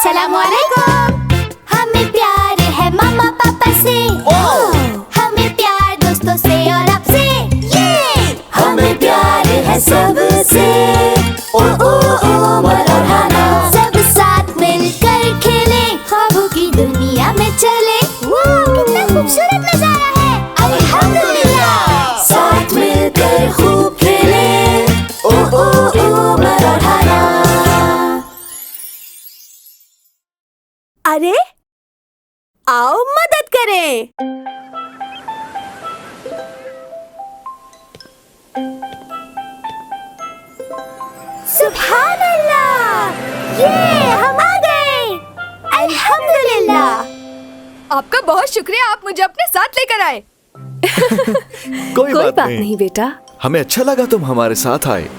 अस्सलामुअलैकुम। हमें प्यार है मामा पापा से, हमें प्यार दोस्तों से और आपसे, ये हमें प्यार है सबसे। ओ ओ ओ उमर और हाना, सब साथ मिलकर खेले, ख्वाबों की दुनिया में चले। कितना खूबसूरत नजारा है, अल्हम्दुलिल्लाह। साथ मिलकर खूब खेले, ओ ओ ओ उमर और हाना। अरे आओ मदद करें। सुभान अल्लाह, ये हम आ गए। अल्हम्दुलिल्लाह। आपका बहुत शुक्रिया, आप मुझे अपने साथ लेकर आए। कोई बात नहीं बेटा। हमें अच्छा लगा तुम हमारे साथ आए।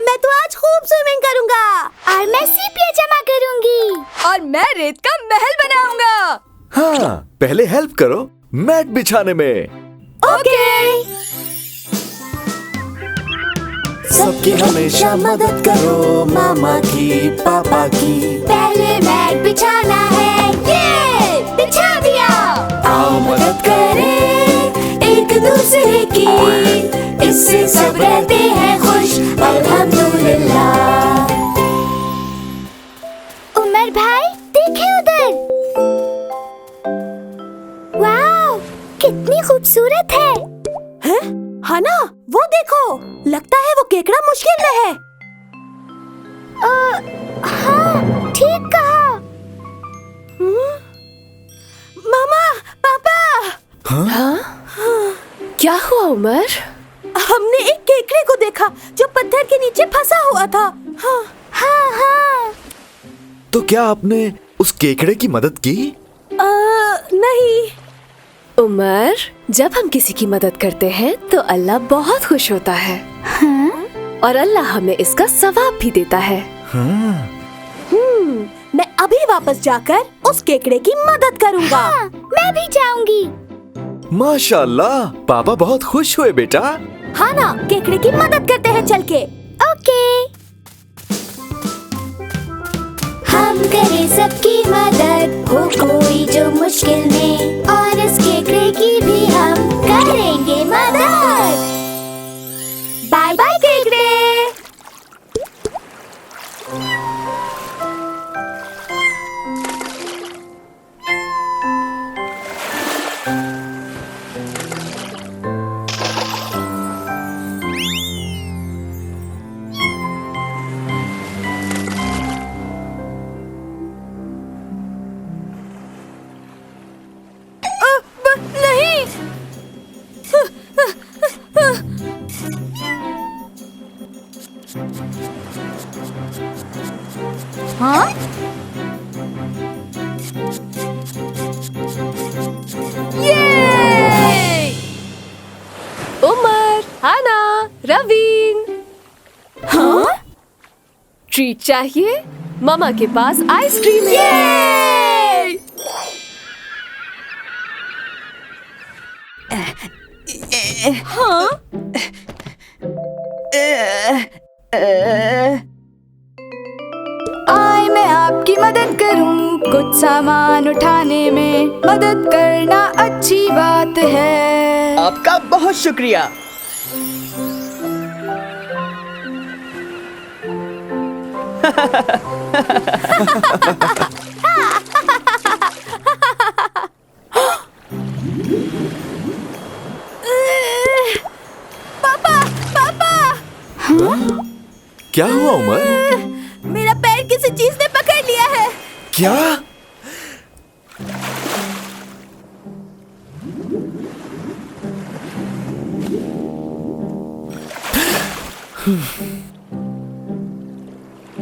मैं तो आज खूब स्विमिंग करूंगा और मैं सीपियाँ जमा करूंगी और मैं रेत का महल बनाऊंगा। हाँ, पहले हेल्प करो मैट बिछाने में। ओके। सबकी हमेशा मदद करो, मामा की पापा की। पहले मैट बिछाना है, ये बिछा दिया। आओ मदद करें एक दूसरे की, इससे सब रहते हैं खुश, अल्हम्दुलिल्लाह। उमर भाई देखे उधर, वाह कितनी खूबसूरत है। हैं? हाना वो देखो, लगता है वो केकड़ा मुश्किल में है। हाँ ठीक कहा। मामा पापा, क्या हुआ उमर? हमने एक केकड़े को देखा जो पत्थर के नीचे फंसा हुआ था। हाँ। तो क्या आपने उस केकड़े की मदद की? नहीं। उमर, जब हम किसी की मदद करते हैं तो अल्लाह बहुत खुश होता है। और अल्लाह हमें इसका सवाब भी देता है। मैं अभी वापस जाकर उस केकड़े की मदद करूंगा। हाँ, मैं भी जाऊंगी। माशाल्लाह, पापा बहुत खुश हुए बेटा। हाँ ना, केकड़े की मदद करते हैं चल के। ओके। हम करें सबकी मदद, हो कोई जो मुश्किल में, और इस केकड़े की भी हम करेंगे मदद। बाय बाय केकड़े। नहीं। हाँ? उमर, हाना, रवीन। हाँ? ट्रीट चाहिए? मामा के पास आइसक्रीम है। हाँ? आए मैं आपकी मदद करूं, कुछ सामान उठाने में मदद करना अच्छी बात है। आपका बहुत शुक्रिया। पापा पापा, क्या हुआ उमर? मेरा पैर किसी चीज ने पकड़ लिया है। क्या?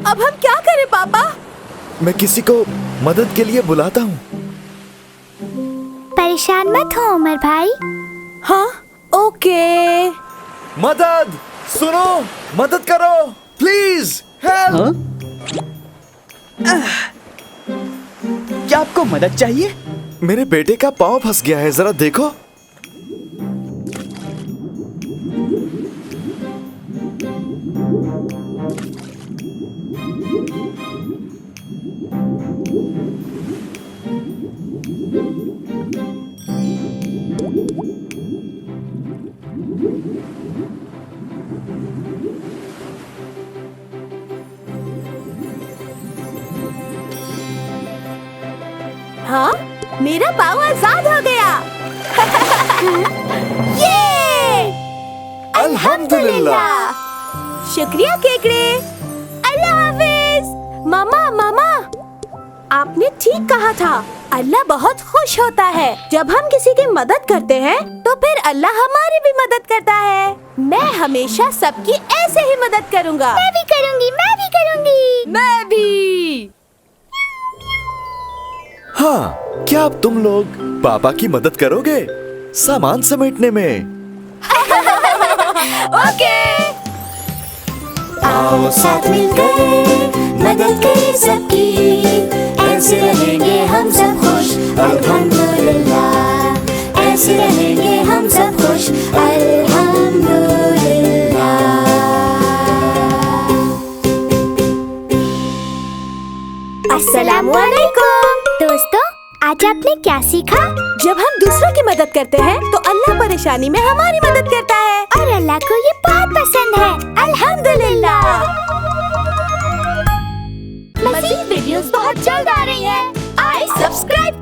अब हम क्या करें पापा? मैं किसी को मदद के लिए बुलाता हूँ। परेशान मत हो उमर भाई। हाँ ओके। मदद! सुनो, मदद करो प्लीज, हेल्प! क्या आपको मदद चाहिए? मेरे बेटे का पाँव फंस गया है, जरा देखो। हाँ, मेरा पाँव आजाद हो गया। ये! अल्हम्दुलिल्लाह। शुक्रिया केकड़े। अल्लाह हाफिज। मामा मामा, आपने ठीक कहा था। अल्लाह बहुत खुश होता है जब हम किसी की मदद करते हैं, तो फिर अल्लाह हमारी भी मदद करता है। मैं हमेशा सबकी ऐसे ही मदद करूँगा। मैं भी करूँगी, मैं भी करूँगी। मैं भी। हाँ, क्या अब तुम लोग पापा की मदद करोगे सामान समेटने में? ओके। आओ साथ मिलकर मदद करें सबकी, ऐसे रहेंगे हम सब खुश अल्हम्दुलिल्लाह। ऐसे रहेंगे हम सब खुश अल्हम्दुलिल्लाह। अस्सलामुअलैकुम। दोस्तों, आज आपने क्या सीखा? जब हम दूसरों की मदद करते हैं तो अल्लाह परेशानी में हमारी मदद करता है, और अल्लाह को ये बहुत पसंद है। अल्हम्दुलिल्लाह। मज़ीद वीडियोस बहुत जल्द आ रही हैं। आइए सब्सक्राइब